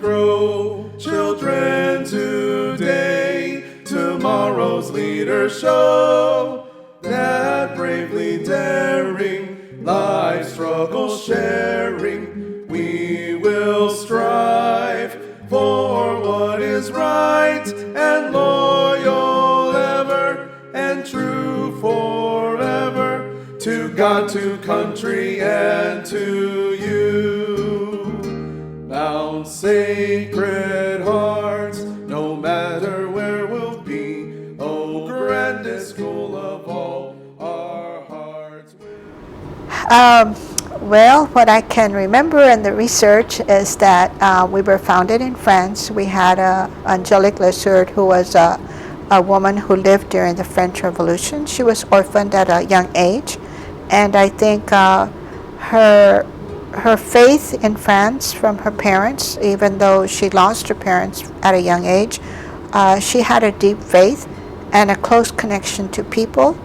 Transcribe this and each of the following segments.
grow. Children today, tomorrow's leaders show that bravely daring, life struggle sharing, we will strive for what is right and loyal ever and true forever to God, to country, and to you. Mount Sacred Heart, no matter where we'll be, oh grandest school of all, our hearts will. Well, what I can remember in the research is that we were founded in France. We had Angelique Lesurde, who was a woman who lived during the French Revolution. She was orphaned at a young age, and I think her faith in France from her parents, even though she lost her parents at a young age, she had a deep faith and a close connection to people.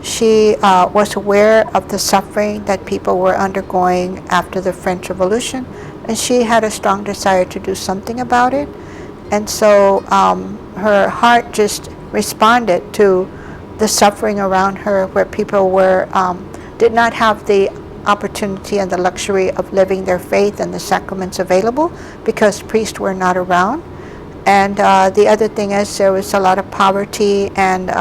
She was aware of the suffering that people were undergoing after the French Revolution, and she had a strong desire to do something about it. And so her heart just responded to the suffering around her, where people did not have the opportunity and the luxury of living their faith and the sacraments available because priests were not around. And the other thing is there was a lot of poverty and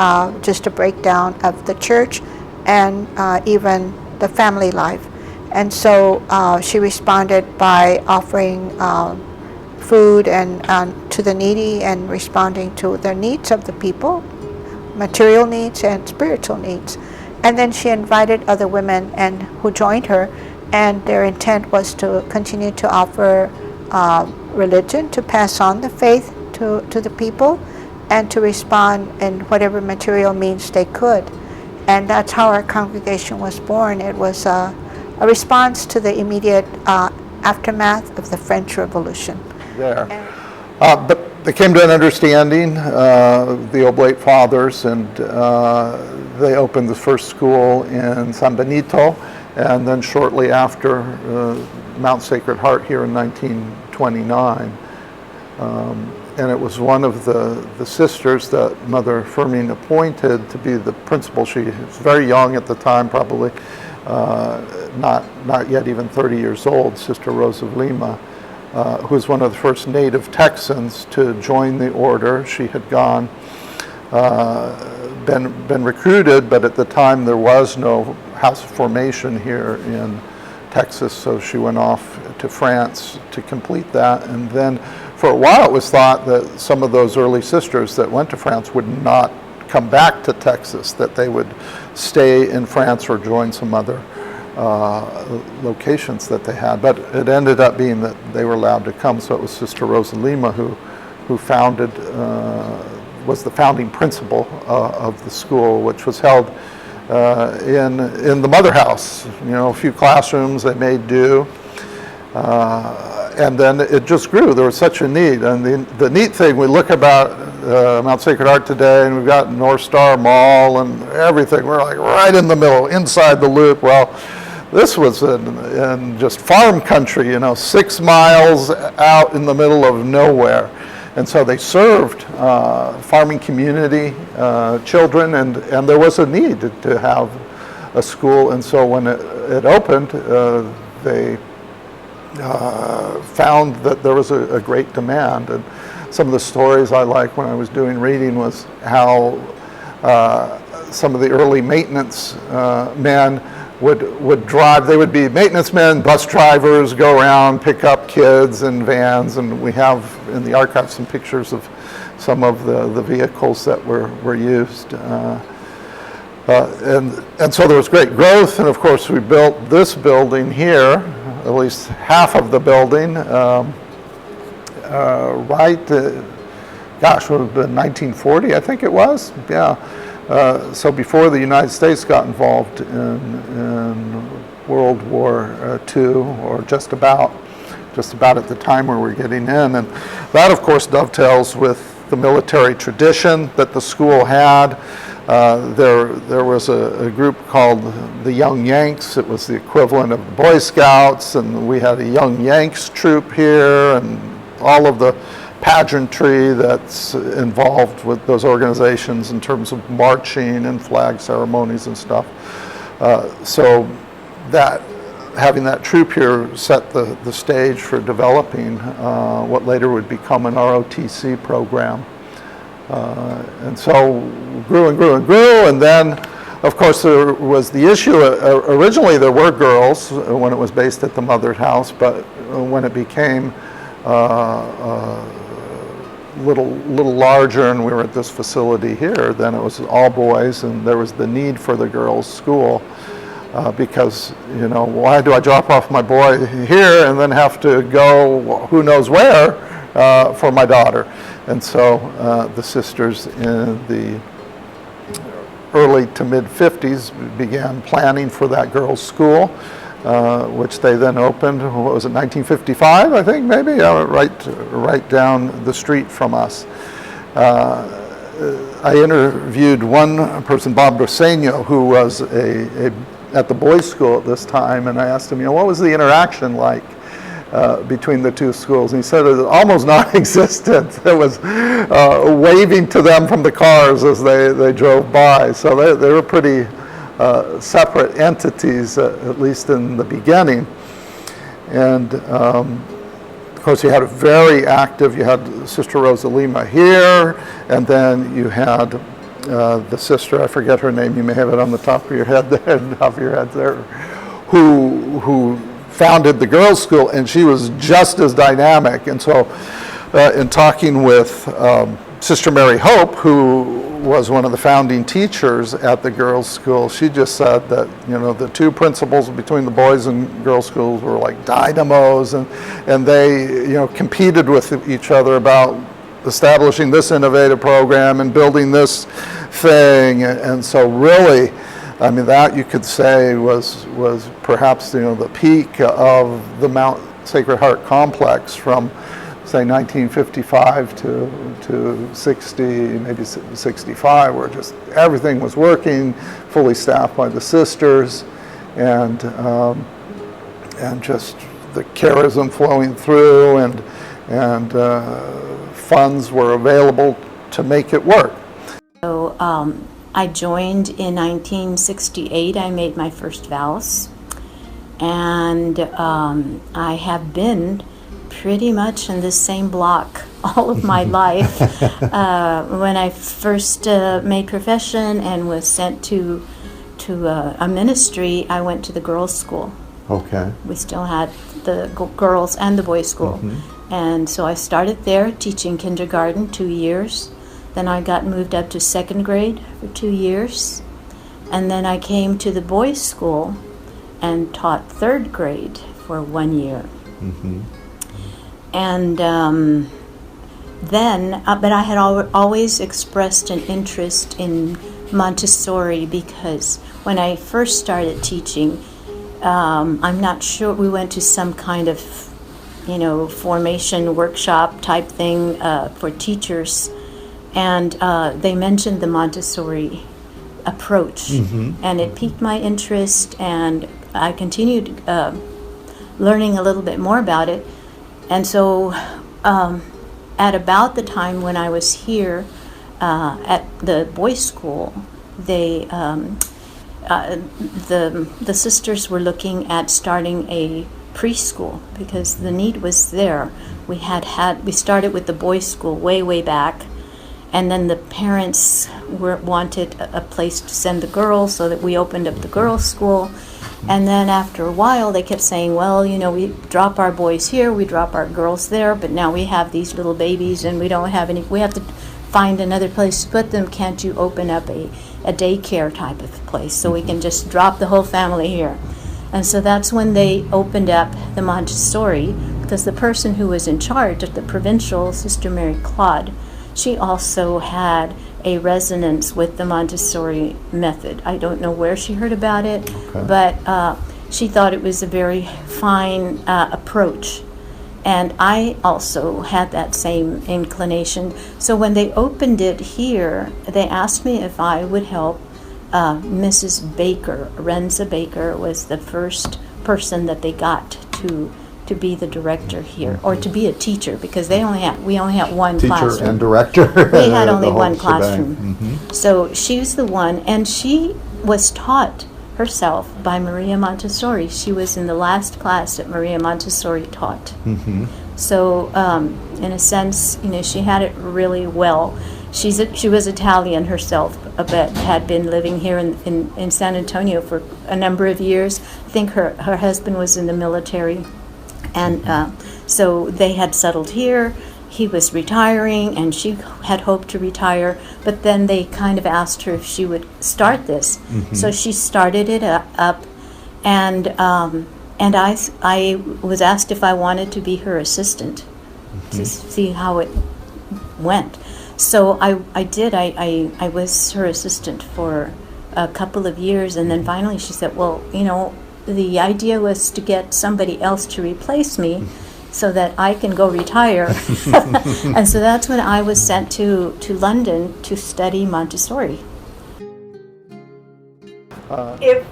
just a breakdown of the church and even the family life. And so she responded by offering food and to the needy and responding to the needs of the people, material needs and spiritual needs. And then she invited other women who joined her, and their intent was to continue to offer religion, to pass on the faith to the people, and to respond in whatever material means they could. And that's how our congregation was born. It was a response to the immediate aftermath of the French Revolution. But they came to an understanding, the Oblate Fathers, and they opened the first school in San Benito, and then shortly after Mount Sacred Heart here in 1929. And it was one of the sisters that Mother Fermine appointed to be the principal. She was very young at the time, probably not yet even 30 years old, Sister Rosa of Lima, who was one of the first native Texans to join the order. She had been recruited, but at the time there was no house of formation here in Texas, so she went off to France to complete that. And then for a while it was thought that some of those early sisters that went to France would not come back to Texas, that they would stay in France or join some other locations that they had. But it ended up being that they were allowed to come, so it was Sister Rosa Lima who founded, was the founding principal of the school, which was held in the Mother House. You know, a few classrooms they made do. And then it just grew. There was such a need. And the neat thing, we look about Mount Sacred Heart today, and we've got North Star Mall and everything. We're like right in the middle, inside the loop. Well, this was in just farm country, 6 miles out in the middle of nowhere. And so they served farming community children, and there was a need to have a school. And so when it opened, they found that there was a great demand. And some of the stories I liked when I was doing reading was how some of the early maintenance men would drive. They would be maintenance men, bus drivers, go around, pick up kids in vans, and we have in the archive some pictures of some of the vehicles that were used. And so there was great growth, and of course we built this building here, at least half of the building, gosh, would have been 1940, I think it was, yeah. So before the United States got involved in World War II, or just about at the time where we're getting in. And that, of course, dovetails with the military tradition that the school had. There was a group called the Young Yanks. It was the equivalent of the Boy Scouts, and we had a Young Yanks troop here, and all of the pageantry that's involved with those organizations in terms of marching and flag ceremonies and stuff. So that having that troupe here set the stage for developing what later would become an ROTC program. And so grew and grew and grew, and then of course there was the issue, originally there were girls when it was based at the Mothers House, but when it became little larger and we were at this facility here, then it was all boys, and there was the need for the girls' school because, you know, why do I drop off my boy here and then have to go who knows where for my daughter? And so the sisters in the early to mid 50s began planning for that girls' school, which they then opened, what was it, 1955, I think, maybe, right down the street from us. I interviewed one person, Bob Briseño, who was at the boys' school at this time, and I asked him, you know, what was the interaction like between the two schools? And he said it was almost non-existent. It was waving to them from the cars as they drove by. So they were pretty separate entities, at least in the beginning. And of course, you had a very active, you had Sister Rosa Lima here, and then you had the sister, I forget her name, you may have it on the top of your head there, who founded the girls' school, and she was just as dynamic. And so in talking with Sister Mary Hope, who was one of the founding teachers at the girls' school, she just said that, you know, the two principals between the boys and girls' schools were like dynamos, and they, you know, competed with each other about establishing this innovative program and building this thing. And so really, I mean, that you could say was perhaps, you know, the peak of the Mount Sacred Heart complex from, say, 1955 to 60, maybe 65, where just everything was working, fully staffed by the sisters, and just the charism flowing through, and funds were available to make it work. So I joined in 1968. I made my first vows, and I have been pretty much in the same block all of my life. When I first made profession and was sent to a ministry, I went to the girls' school. Okay. We still had the girls and the boys' school. Mm-hmm. And so I started there teaching kindergarten 2 years. Then I got moved up to second grade for 2 years. And then I came to the boys' school and taught third grade for 1 year. Mm-hmm. And then, but I had always expressed an interest in Montessori, because when I first started teaching, I'm not sure, we went to some kind of, you know, formation workshop type thing for teachers, and they mentioned the Montessori approach, and it piqued my interest, and I continued learning a little bit more about it. And so at about the time when I was here at the boys' school, they the sisters were looking at starting a preschool because the need was there. We started with the boys' school way back, and then the parents wanted a place to send the girls, so that we opened up the girls' school. And then after a while, they kept saying, well, you know, we drop our boys here, we drop our girls there, but now we have these little babies and we don't have any, we have to find another place to put them. Can't you open up a daycare type of place so we can just drop the whole family here? And so that's when they opened up the Montessori, because the person who was in charge at the provincial, Sister Mary Claude, she also had a resonance with the Montessori method. I don't know where she heard about it, but she thought it was a very fine approach. And I also had that same inclination. So when they opened it here, they asked me if I would help Mrs. Baker. Renza Baker was the first person that they got to to be the director here, or to be a teacher, because we only had one Teacher classroom. and director. We had the only whole one shebang. classroom. So she was the one, and she was taught herself by Maria Montessori. She was in the last class that Maria Montessori taught. So in a sense, she had it really well. She was Italian herself, but had been living here in San Antonio for a number of years. I think her husband was in the military, and so they had settled here. He was retiring, and she had hoped to retire, but then they kind of asked her if she would start this. So she started it up, and I was asked if I wanted to be her assistant to see how it went. So I did. I was her assistant for a couple of years, and then finally she said, well, the idea was to get somebody else to replace me so that I can go retire. And so that's when I was sent to London to study Montessori. If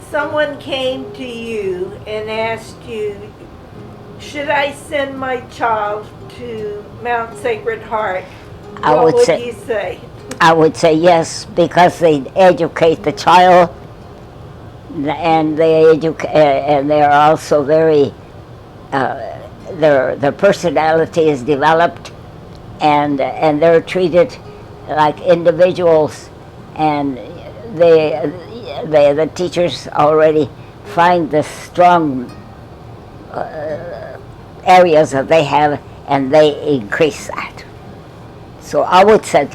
someone came to you and asked you, should I send my child to Mount Sacred Heart, what would you say? I would say yes, because they educate the child, and and they are also very their personality is developed, and they're treated like individuals, and the teachers already find the strong areas that they have, and they increase that. So I would say,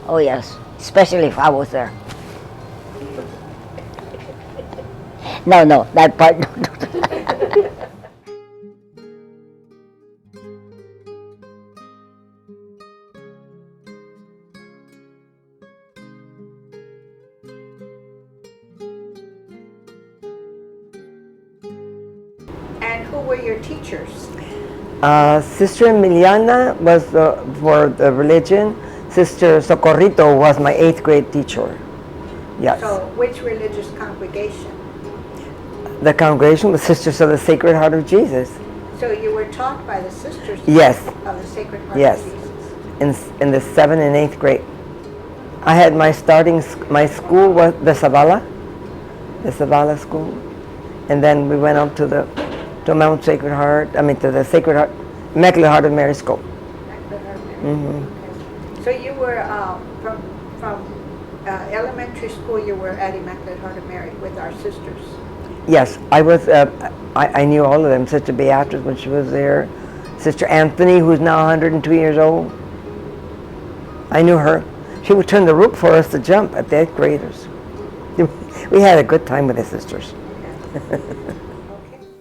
oh yes, especially if I was there. No, that part. And who were your teachers? Sister Emiliana was for the religion. Sister Socorrito was my 8th grade teacher. Yes. So which religious congregation? The congregation was Sisters of the Sacred Heart of Jesus. So you were taught by the sisters Yes. of the Sacred Heart Yes. of Jesus. In the 7th and 8th grade. I had my school was the Zavala school, and then we went up to Mount Sacred Heart. To the Sacred Heart, Immaculate Heart of Mary School. Okay. So you were from elementary school. You were at Immaculate Heart of Mary with our sisters. Yes, I was. I knew all of them. Sister Beatrice when she was there, Sister Anthony, who's now 102 years old. I knew her. She would turn the rope for us to jump at the 8th graders. We had a good time with the sisters.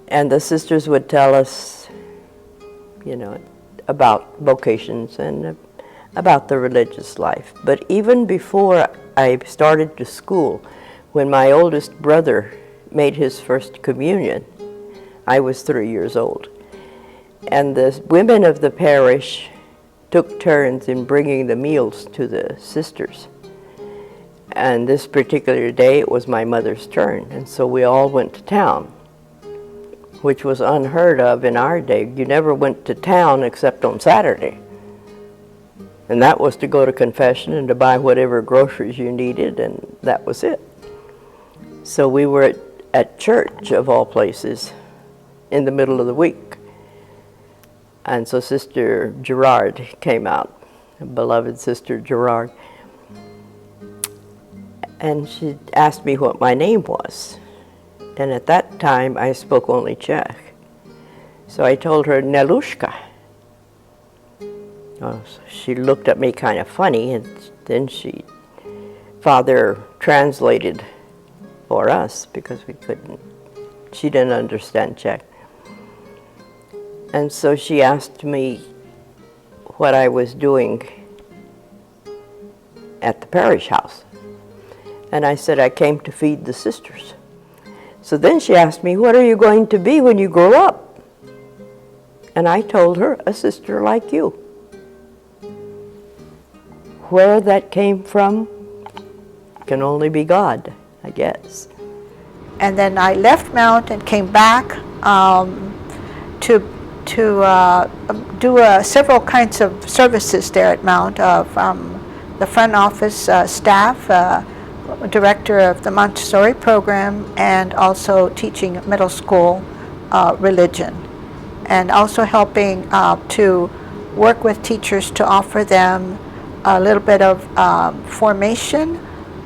And the sisters would tell us, about vocations and about the religious life. But even before I started to school, when my oldest brother made his first communion, I was 3 years old. And the women of the parish took turns in bringing the meals to the sisters. And this particular day, it was my mother's turn, and so we all went to town, which was unheard of in our day. You never went to town except on Saturday. And that was to go to confession and to buy whatever groceries you needed, and that was it. So we were at church, of all places, in the middle of the week. And so Sister Gerard came out, beloved Sister Gerard, and she asked me what my name was. And at that time, I spoke only Czech. So I told her, Nelushka. Oh, so she looked at me kind of funny, and then Father translated for us because she didn't understand Czech. And so she asked me what I was doing at the parish house. And I said, I came to feed the sisters. So then she asked me, what are you going to be when you grow up? And I told her, a sister like you. Where that came from can only be God, I guess. And then I left Mount and came back to do several kinds of services there at Mount, from the front office staff, director of the Montessori program, and also teaching middle school religion, and also helping to work with teachers to offer them a little bit of formation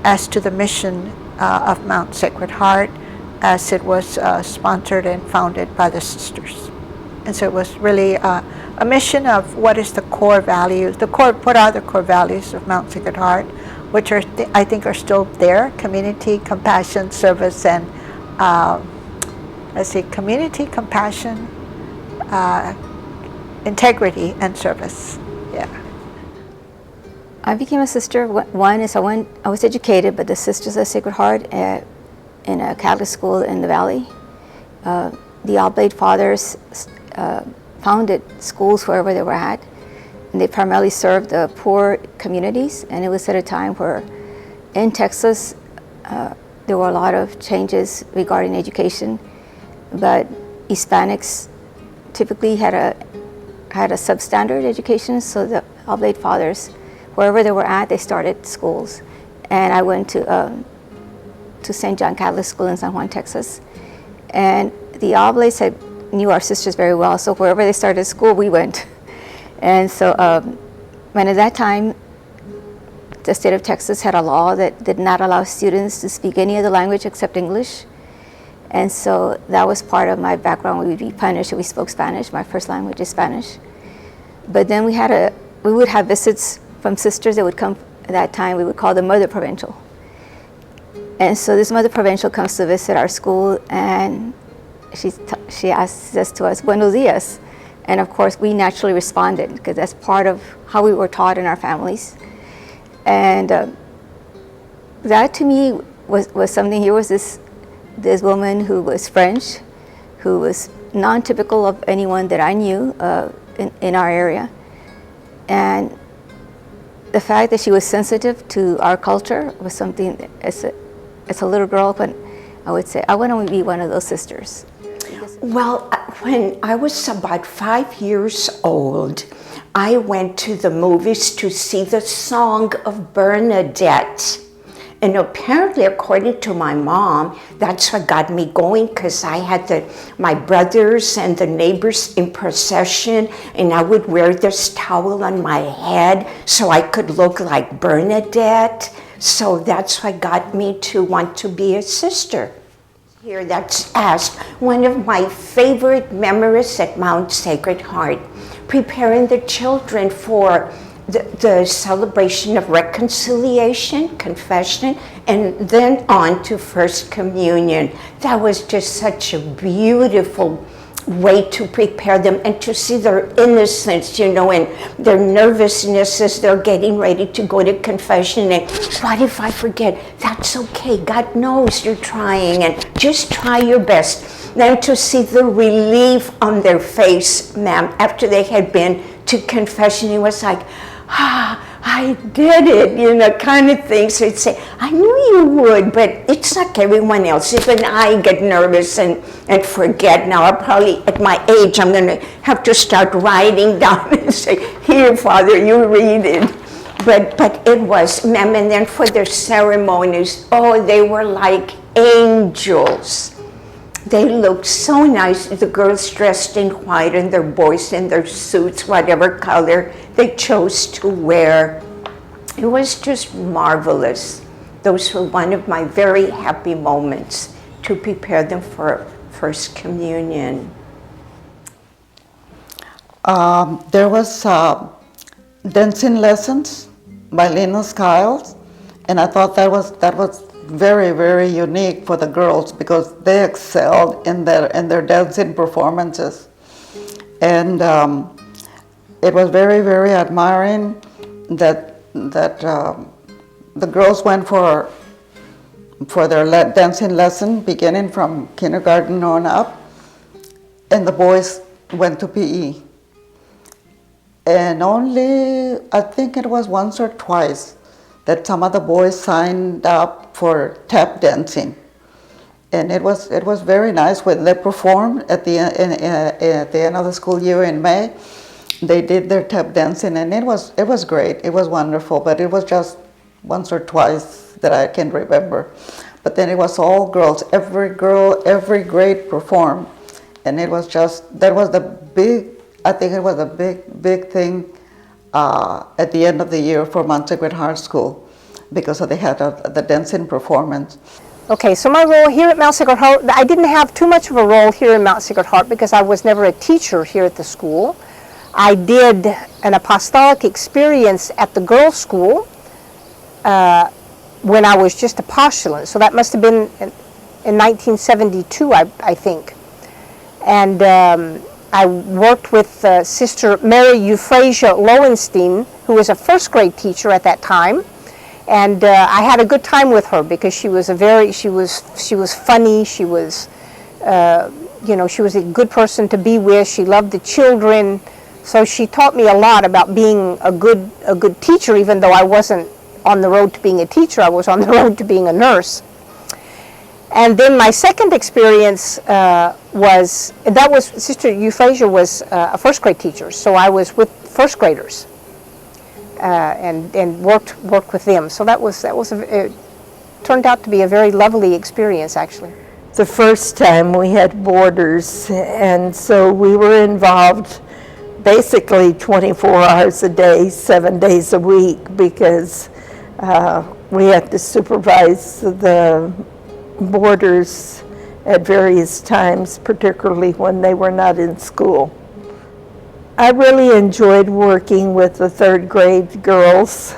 as to the mission of Mount Sacred Heart, as it was sponsored and founded by the sisters. And so it was really a mission of what is the core values, what are the core values of Mount Sacred Heart, which are, I think, are still there: community, compassion, service, and community, compassion, integrity, and service. Yeah. I became a sister. One is I was educated by the Sisters of Sacred Heart in a Catholic school in the Valley. The Oblate Fathers founded schools wherever they were at, and they primarily served the poor communities. And it was at a time where in Texas there were a lot of changes regarding education, but Hispanics typically had a substandard education, so the Oblate Fathers, wherever they were at, they started schools. And I went to St. John Catholic School in San Juan, Texas. And the Oblates knew our sisters very well, so wherever they started school, we went. And so, when at that time, the state of Texas had a law that did not allow students to speak any other language except English. And so that was part of my background. We would be punished if we spoke Spanish. My first language is Spanish. But then we would have visits from sisters that would come at that time. We would call them Mother Provincial. And so this Mother Provincial comes to visit our school, and she says to us, "Buenos dias." And of course, we naturally responded, because that's part of how we were taught in our families. And that to me was something. Here was this woman who was French, who was non-typical of anyone that I knew in our area. And the fact that she was sensitive to our culture was something that, as a little girl, when I would say, I want to be one of those sisters. Well, when I was about 5 years old, I went to the movies to see The Song of Bernadette. And apparently, according to my mom, that's what got me going, because I had my brothers and the neighbors in procession, and I would wear this towel on my head so I could look like Bernadette. So that's what got me to want to be a sister. Here, that's asked, one of my favorite memories at Mount Sacred Heart, preparing the children for the celebration of reconciliation, confession, and then on to First Communion. That was just such a beautiful way to prepare them, and to see their innocence, and their nervousness as they're getting ready to go to confession. And what if I forget? That's okay. God knows you're trying, and just try your best. Then to see the relief on their face, ma'am, after they had been to confession, it was like, I did it, kind of thing. So it'd say, I knew you would, but it's like everyone else. Even I get nervous and forget. Now, at my age, I'm going to have to start writing down and say, here, Father, you read it. But it was, ma'am, and then for their ceremonies, they were like angels. They looked so nice. The girls dressed in white, and their boys in their suits, whatever color they chose to wear. It was just marvelous. Those were one of my very happy moments, to prepare them for First Communion. There was dancing lessons by Lena Skiles, and I thought that was very, very unique for the girls, because they excelled in their dancing performances. And it was very, very admiring that the girls went for their dancing lesson, beginning from kindergarten on up, and the boys went to PE. And only, I think it was once or twice, that some of the boys signed up for tap dancing. And it was very nice when they performed at the end of the school year in May. They did their tap dancing, and it was great. It was wonderful, but it was just once or twice that I can remember. But then it was all girls. Every girl, every grade performed, and it was just, that was the big, I think it was a big thing at the end of the year for Mount Sacred Heart School, because they had the dancing performance. Okay, so my role here at Mount Sacred Heart, I didn't have too much of a role here in Mount Sacred Heart because I was never a teacher here at the school. I did an apostolic experience at the girls' school when I was just a postulant. So that must have been in 1972, I think. And I worked with Sister Mary Euphrasia Lowenstein, who was a first grade teacher at that time. And I had a good time with her because she was she was funny. She was, she was a good person to be with. She loved the children. So she taught me a lot about being a good teacher, even though I wasn't on the road to being a teacher. I was on the road to being a nurse. And then my second experience was Sister Euphrasia was a first grade teacher, so I was with first graders and worked with them. So it turned out to be a very lovely experience, actually. The first time we had boarders, and so we were involved basically 24 hours a day, 7 days a week, because we had to supervise the boarders at various times, particularly when they were not in school. I really enjoyed working with the third grade girls.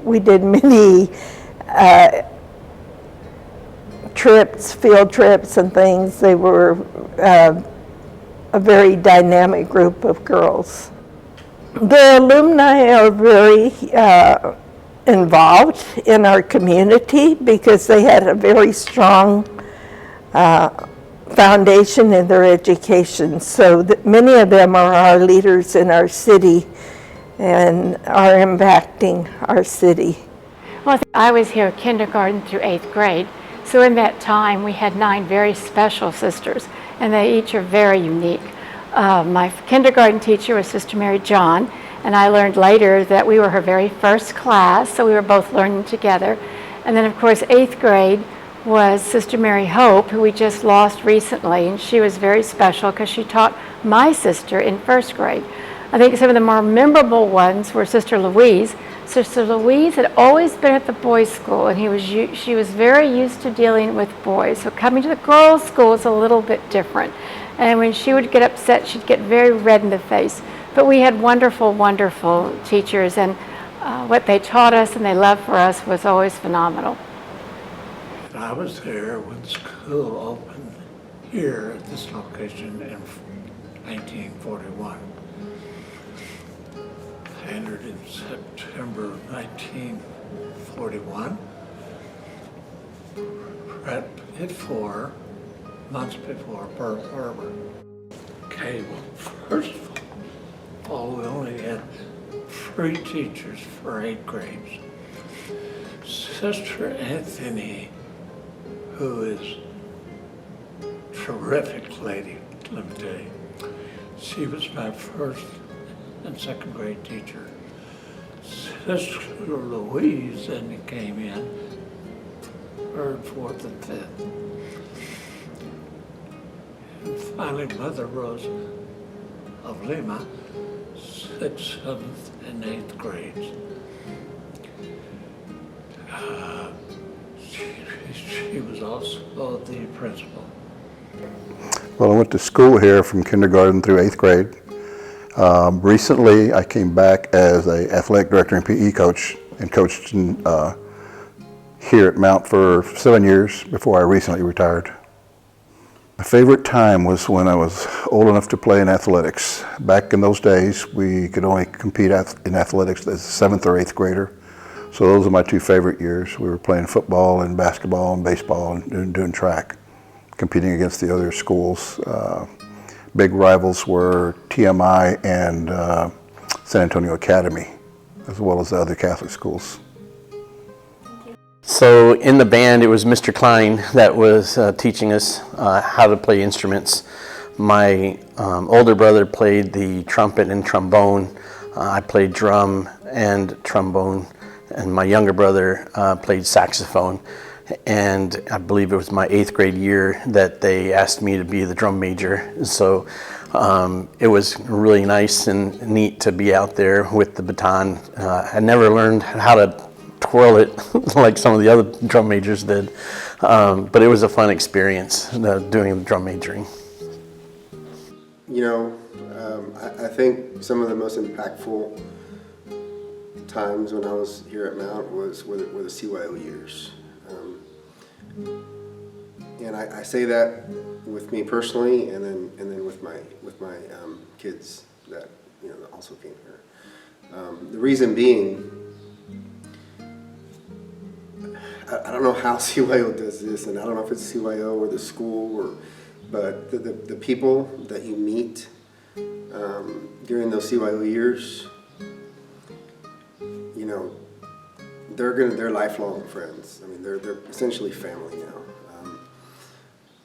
We did many field trips and things. They were a very dynamic group of girls. The alumni are very involved in our community because they had a very strong foundation in their education. So many of them are our leaders in our city and are impacting our city. Well, I was here kindergarten through 8th grade. So in that time, we had 9 very special sisters, and they each are very unique. My kindergarten teacher was Sister Mary John, and I learned later that we were her very first class, so we were both learning together. And then, of course, 8th grade was Sister Mary Hope, who we just lost recently, and she was very special because she taught my sister in 1st grade. I think some of the more memorable ones were Sister Louise. Sister Louise had always been at the boys' school, and she was very used to dealing with boys. So coming to the girls' school is a little bit different. And when she would get upset, she'd get very red in the face. But we had wonderful, wonderful teachers, and what they taught us and they loved for us was always phenomenal. I was there when school opened here at this location in 1941. I entered in September of 1941, right before, months before Pearl Harbor. Okay, well, first of all, we only had 3 teachers for 8 grades. Sister Anthony, who is a terrific lady, let me tell you. She was my 1st and 2nd grade teacher. Sister Louise then came in 3rd, 4th, and 5th. And finally, Mother Rose of Lima, 6th, 7th, and 8th grades. She was also the principal. Well, I went to school here from kindergarten through 8th grade. Recently, I came back as an athletic director and PE coach and coached here at Mount for 7 years before I recently retired. My favorite time was when I was old enough to play in athletics. Back in those days, we could only compete in athletics as a 7th or 8th grader. So those are my 2 favorite years. We were playing football and basketball and baseball and doing track, competing against the other schools. Big rivals were TMI and San Antonio Academy, as well as the other Catholic schools. So in the band, it was Mr. Klein that was teaching us how to play instruments. My older brother played the trumpet and trombone. I played drum and trombone, and my younger brother played saxophone. And I believe it was my 8th grade year that they asked me to be the drum major. So it was really nice and neat to be out there with the baton. I never learned how to twirl it like some of the other drum majors did, but it was a fun experience doing the drum majoring. You know, I think some of the most impactful times when I was here at Mount were the CYO years. And I say that with me personally, and then with my kids that also came here. The reason being, I don't know how CYO does this, and I don't know if it's CYO or the school, but the people that you meet during those CYO years, they're lifelong friends. I mean, they're essentially family now.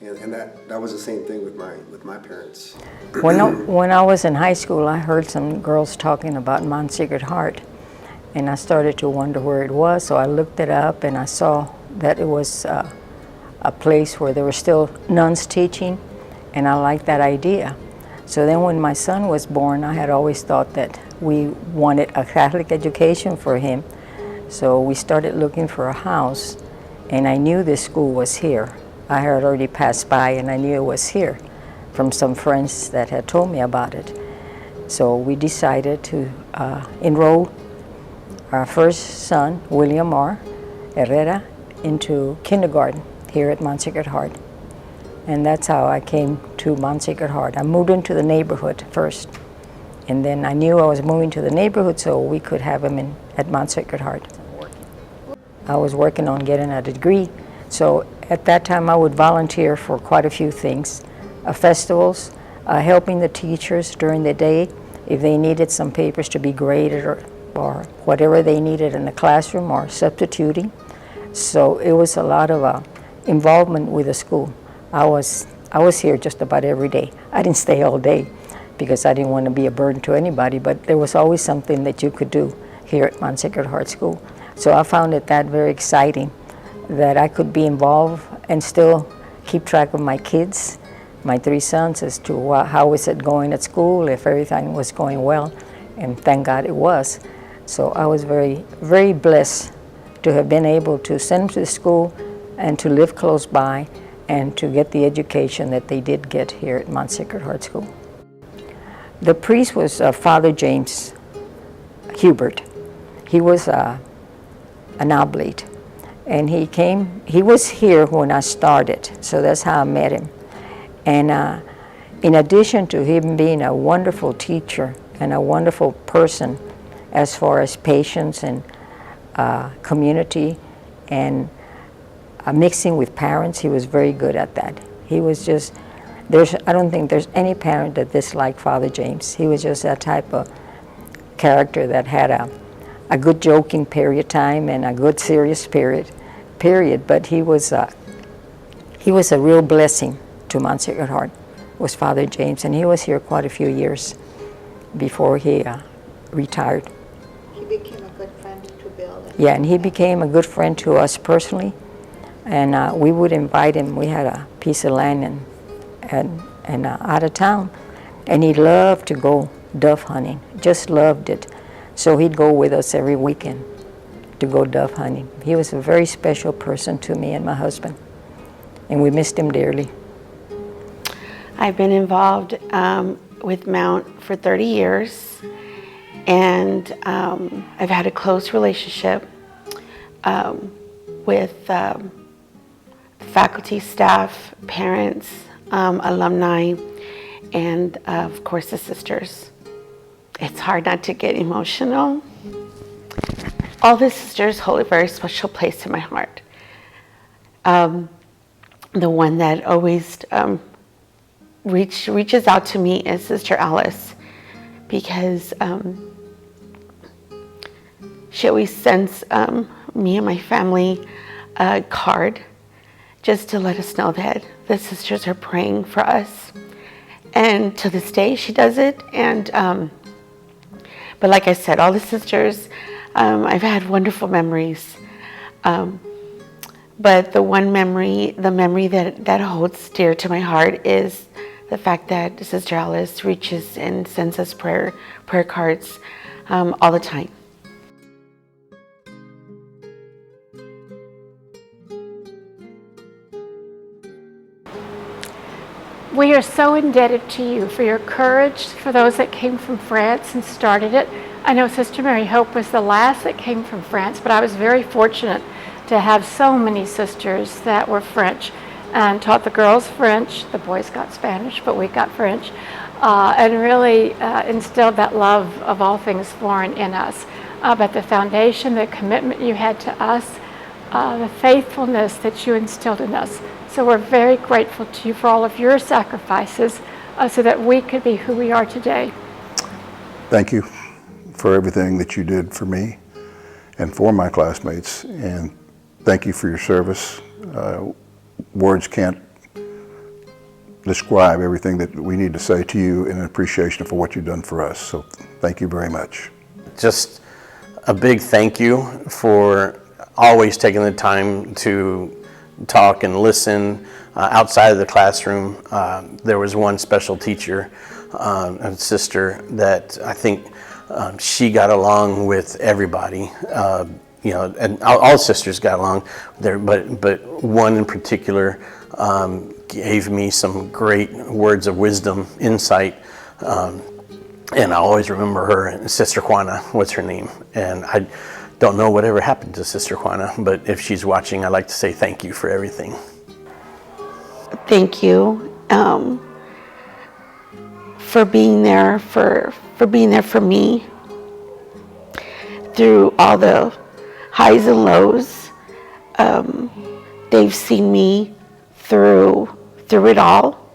And that was the same thing with my parents. When I was in high school, I heard some girls talking about Mount Sacred Heart, and I started to wonder where it was. So I looked it up, and I saw that it was a place where there were still nuns teaching, and I liked that idea. So then when my son was born, I had always thought that we wanted a Catholic education for him. So we started looking for a house, and I knew this school was here. I had already passed by, and I knew it was here from some friends that had told me about it. So we decided to enroll our first son, William R. Herrera, into kindergarten here at Mount Sacred Heart. And that's how I came to Mount Sacred Heart. I moved into the neighborhood first, and then I knew I was moving to the neighborhood so we could have him at Mount Sacred Heart. I was working on getting a degree, so at that time I would volunteer for quite a few things, festivals, helping the teachers during the day if they needed some papers to be graded or whatever they needed in the classroom, or substituting. So it was a lot of involvement with the school. I was here just about every day. I didn't stay all day because I didn't want to be a burden to anybody, but there was always something that you could do here at Mount Sacred Heart School. So I found that very exciting, that I could be involved and still keep track of my kids, my 3 sons, as to how was it going at school, if everything was going well, and thank God it was. So I was very, very blessed to have been able to send them to the school and to live close by and to get the education that they did get here at Mount Sacred Heart School. The priest was Father James Hubert. He was an oblate, and he was here when I started, so that's how I met him. And in addition to him being a wonderful teacher and a wonderful person as far as patience and community and mixing with parents, he was very good at that. He was just, I don't think there's any parent that disliked Father James. He was just that type of character that had a good joking period time and a good serious period. But he was a real blessing to Mount Sacred Heart, was Father James, and he was here quite a few years before he retired. He became a good friend to Bill. Yeah, and he became a good friend to us personally, and we would invite him. We had a piece of land and out of town, and he loved to go dove hunting, just loved it. So he'd go with us every weekend to go dove hunting. He was a very special person to me and my husband, and we missed him dearly. I've been involved with Mount for 30 years, and I've had a close relationship with faculty, staff, parents, alumni, and of course the sisters. It's hard not to get emotional. All the sisters hold a very special place in my heart. The one that always reaches out to me is Sister Alice, because she always sends me and my family card just to let us know that the sisters are praying for us. And to this day, she does it. And but like I said, all the sisters, I've had wonderful memories. But the memory that holds dear to my heart is the fact that Sister Alice reaches and sends us prayer cards all the time. We are so indebted to you for your courage, for those that came from France and started it. I know Sister Mary Hope was the last that came from France, but I was very fortunate to have so many sisters that were French and taught the girls French. The boys got Spanish, but we got French, and really instilled that love of all things foreign in us. But the foundation, the commitment you had to us, the faithfulness that you instilled in us. So we're very grateful to you for all of your sacrifices so that we could be who we are today. Thank you for everything that you did for me and for my classmates, and thank you for your service. Words can't describe everything that we need to say to you in appreciation for what you've done for us. So thank you very much. Just a big thank you for always taking the time to talk and listen outside of the classroom. There was one special teacher, a sister, that I think she got along with everybody. You know, and all sisters got along there, but one in particular gave me some great words of wisdom, insight, and I always remember her. Sister Juana was her name, and I don't know whatever happened to Sister Juana, but if she's watching, I'd like to say thank you for everything. Thank you for being there, for being there for me through all the highs and lows. They've seen me through it all,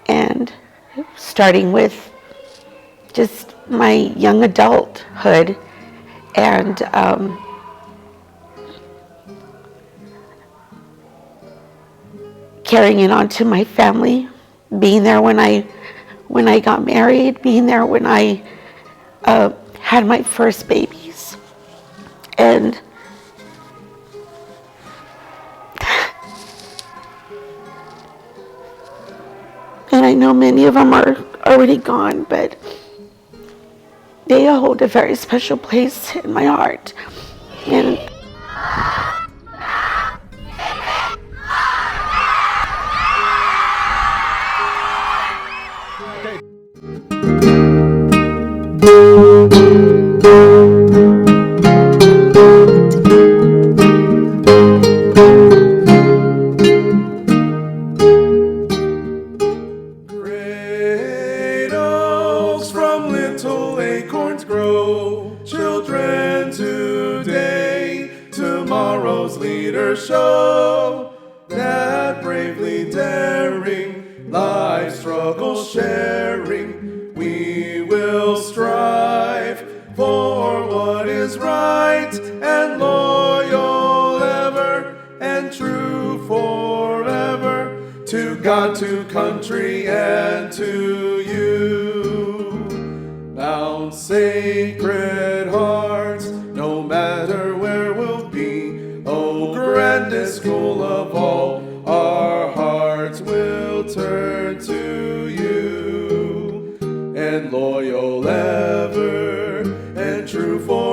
and starting with just my young adulthood, and carrying it on to my family, being there when I got married, being there when I had my first babies, and I know many of them are already gone, but they hold a very special place in my heart. And Cradles from little acorns grow, children today, tomorrow's leaders show that bravely daring, life struggle sharing, we will strive for what is right and loyal ever and true forever, to God, to country, and to you. Mount Sacred Heart, no matter where we'll be, oh grandest school of all, our hearts will turn to you. And loyal ever and true forever,